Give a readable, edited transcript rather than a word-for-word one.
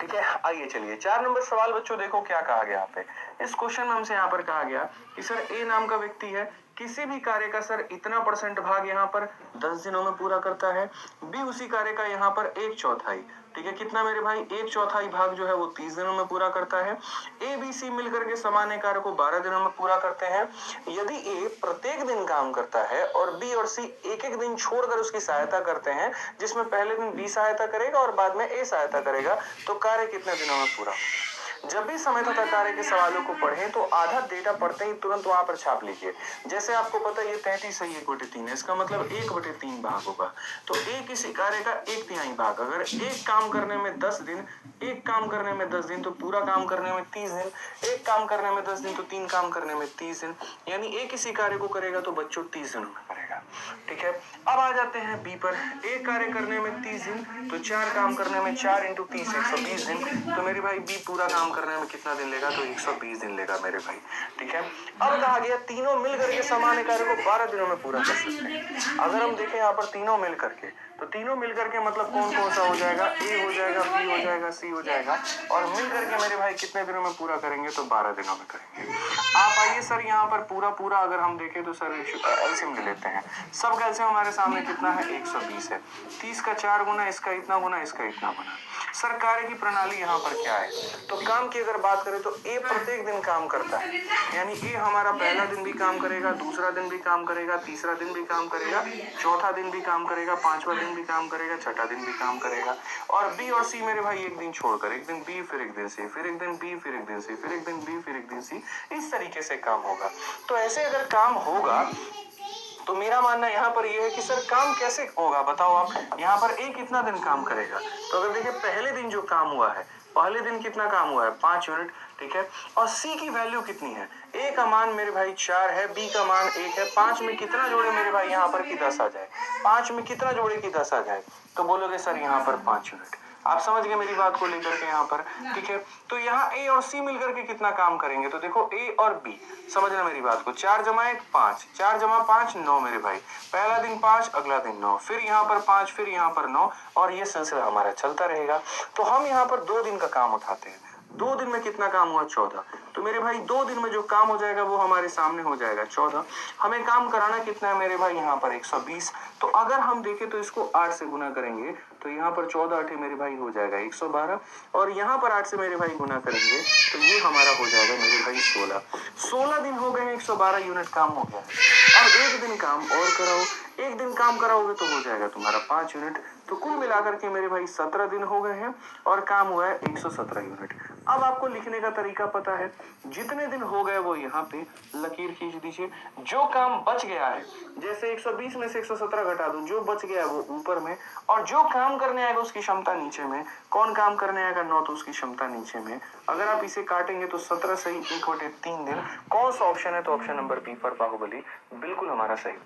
ठीक है, आइए चलिए 4 नंबर सवाल बच्चों देखो क्या कहा गया यहाँ पे। इस क्वेश्चन में हमसे यहाँ पर कहा गया कि सर ए नाम का व्यक्ति है, किसी भी कार्य का सर इतना परसेंट भाग यहाँ पर 10 दिनों में पूरा करता है, बी उसी कार्य का यहाँ पर 1/4, ठीक है, कितना मेरे भाई 1/4 भाग जो है वो 30 दिनों में पूरा करता है। ए बी सी मिलकर के समान कार्य को 12 दिनों में पूरा करते हैं। यदि ए प्रत्येक दिन काम करता है और बी और सी एक एक दिन छोड़कर उसकी सहायता करते हैं, जिसमें पहले दिन बी सहायता करेगा और बाद में ए सहायता करेगा, तो कार्य कितने दिनों में पूरा होगा। जब भी समय तथा कार्य के सवालों को पढ़ें तो आधा डेटा पढ़ते ही तुरंत वहां पर छाप लीजिए। जैसे आपको पता है ये 33 है, 1/3 है, इसका मतलब 1/3 भाग होगा। तो एक इसी कार्य का 1/3 भाग, अगर एक काम करने में 10 दिन, एक काम करने में 10 दिन, तो पूरा काम करने में 30 दिन, एक काम करने में 10 दिन, तो 3 काम करने में 30 दिन, यानी एक इसी कार्य को करेगा तो बच्चों 30 दिनों में करेगा। ठीक है, अब आ जाते हैं बी पर। एक कार्य करने में 30 दिन, तो 4 काम करने में 4 × 30 120 दिन, तो मेरे भाई बी पूरा काम करने में कितना दिन लेगा, तो 120 दिन लेगा मेरे भाई। ठीक है, अब कहा गया तीनों मिलकर के समान कार्य को 12 दिनों में पूरा कर सकते हैं। अगर हम देखें यहाँ पर तीनों मिलकर के, तो तीनों मिलकर के मतलब कौन कौन सा हो जाएगा, ए हो जाएगा, बी हो जाएगा, सी हो जाएगा, और मिलकर के मेरे भाई कितने दिनों में पूरा करेंगे, तो 12 दिनों में करेंगे। आप आइए सर यहाँ पर पूरा अगर हम देखें तो सर एलसीएम ले लेते हैं। सब एलसीएम हमारे सामने कितना है, 120 है। 30 का 4 गुना, इसका इतना गुना, इसका इतना गुना। सर कार्य की प्रणाली यहाँ पर क्या है, तो काम की अगर बात करें तो ए प्रत्येक दिन काम करता है, यानी ए हमारा पहला दिन भी काम करेगा, दूसरा दिन भी काम करेगा, तीसरा दिन भी काम करेगा, चौथा दिन भी काम करेगा, पांचवा दिन भी काम करेगा, छठा दिन भी काम करेगा। और बी और सी मेरे भाई एक दिन छोड़कर, एक दिन बी, फिर एक दिन सी, फिर एक दिन बी, फिर एक दिन सी, फिर एक दिन बी, फिर एक दिन सी, इस तरीके से काम होगा। तो ऐसे अगर काम होगा तो मेरा मानना यहाँ पर यह है कि सर काम कैसे होगा बताओ आप। यहाँ पर ए कितना दिन काम करेगा, तो अगर देखिए पहले दिन जो काम हुआ है, पहले दिन कितना काम हुआ है, 5 यूनिट। ठीक है, और सी की वैल्यू कितनी है, ए का मान मेरे भाई 4 है, बी का मान 1 है। 5 में कितना जोड़े मेरे भाई यहाँ पर कि 10 आ जाए, 5 में कितना जोड़े कि 10 आ जाए, तो बोलोगे सर यहाँ पर 5 यूनिट। आप समझ गए मेरी बात को लेकर के यहाँ पर। ठीक है, तो यहाँ ए और सी मिलकर के कितना काम करेंगे, तो देखो ए और बी, समझना मेरी बात को, 4 × 1 5, 4 × 5 9 मेरे भाई। पहला दिन 5, अगला दिन 9, फिर यहाँ पर 5, फिर यहाँ पर 9, और ये सिलसिला हमारा चलता रहेगा। तो हम यहाँ पर 2 दिन का काम उठाते हैं। 2 दिन में कितना काम हुआ, 14। तो मेरे भाई 2 दिन में जो काम हो जाएगा वो हमारे सामने हो जाएगा 14। हमें काम कराना कितना है मेरे भाई, यहाँ पर 120। तो अगर हम देखें तो इसको 8 से गुना करेंगे, तो यहाँ पर 14 8 मेरे भाई हो जाएगा 112, और यहाँ पर 8 से मेरे भाई गुना करेंगे तो ये हमारा हो जाएगा मेरे भाई 16। 16 दिन हो गए हैं, 112 यूनिट काम हो गया है। अब एक दिन काम और कराओ, एक दिन काम कराओगे तो हो जाएगा तुम्हारा 5 यूनिट। तो कुल मिलाकर के मेरे भाई 17 दिन हो गए हैं और काम हुआ है 117 यूनिट। अब आपको लिखने का तरीका पता है, जितने दिन हो गए वो यहाँ पे लकीर खींच दीजिए। जो काम बच गया है, जैसे 120 में से 117 घटा दो, जो बच गया है वो ऊपर में, और जो काम करने आएगा उसकी क्षमता नीचे में। कौन काम करने आएगा, 9, तो उसकी क्षमता नीचे में। अगर आप इसे काटेंगे तो 17 सही 1/3 दिन। कौन सा ऑप्शन है, तो ऑप्शन नंबर बी पर बाहुबली बिल्कुल हमारा सही।